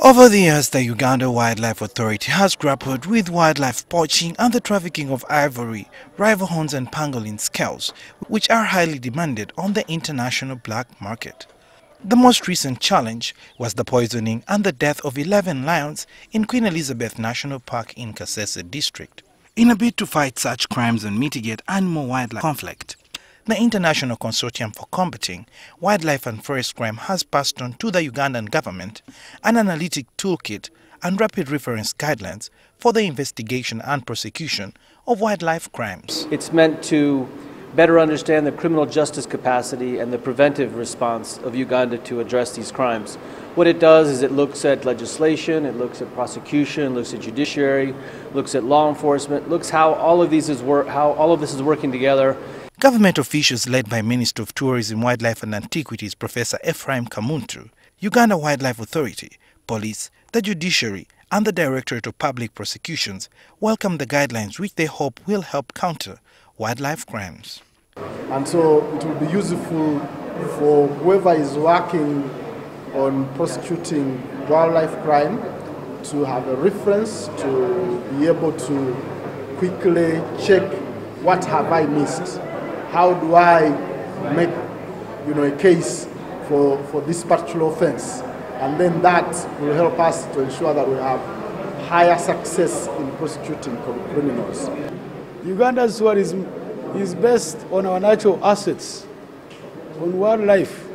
Over the years, the Uganda Wildlife Authority has grappled with wildlife poaching and the trafficking of ivory, river horns and pangolin scales, which are highly demanded on the international black market. The most recent challenge was the poisoning and the death of 11 lions in Queen Elizabeth National Park in Kasese district. In a bid to fight such crimes and mitigate animal-wildlife conflict, the International Consortium for Combating Wildlife and Forest Crime has passed on to the Ugandan government an analytic toolkit and rapid reference guidelines for the investigation and prosecution of wildlife crimes. It's meant to better understand the criminal justice capacity and the preventive response of Uganda to address these crimes. What it does is it looks at legislation, it looks at prosecution, looks at judiciary, looks at law enforcement, looks how all of this is working together. Government officials led by Minister of Tourism, Wildlife and Antiquities Professor Ephraim Kamuntu, Uganda Wildlife Authority, Police, the Judiciary and the Directorate of Public Prosecutions welcome the guidelines which they hope will help counter wildlife crimes. And so it will be useful for whoever is working on prosecuting wildlife crime to have a reference, to be able to quickly check what have I missed. How do I make a case for this particular offense? And then that will help us to ensure that we have higher success in prosecuting criminals. Uganda's tourism is based on our natural assets, on wildlife,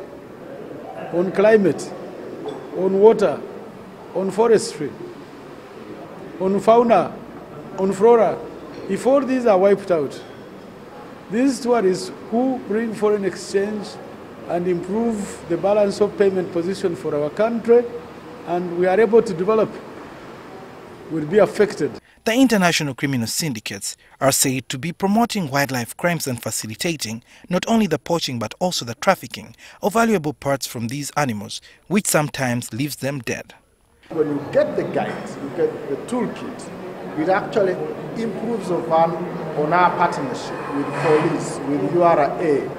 on climate, on water, on forestry, on fauna, on flora. If all these are wiped out, these tourists who bring foreign exchange and improve the balance of payment position for our country, and we are able to develop, will be affected. The international criminal syndicates are said to be promoting wildlife crimes and facilitating not only the poaching but also the trafficking of valuable parts from these animals, which sometimes leaves them dead. When you get the guide, you get the toolkit, it actually improves on our partnership with police, with URA,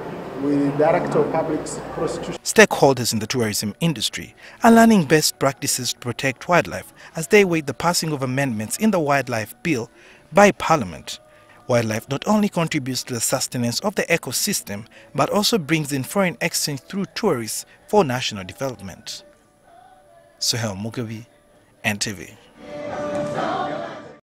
with Director of Public Prosecution. Stakeholders in the tourism industry are learning best practices to protect wildlife as they await the passing of amendments in the Wildlife Bill by Parliament. Wildlife not only contributes to the sustenance of the ecosystem but also brings in foreign exchange through tourists for national development. Sohel Mugabe, NTV.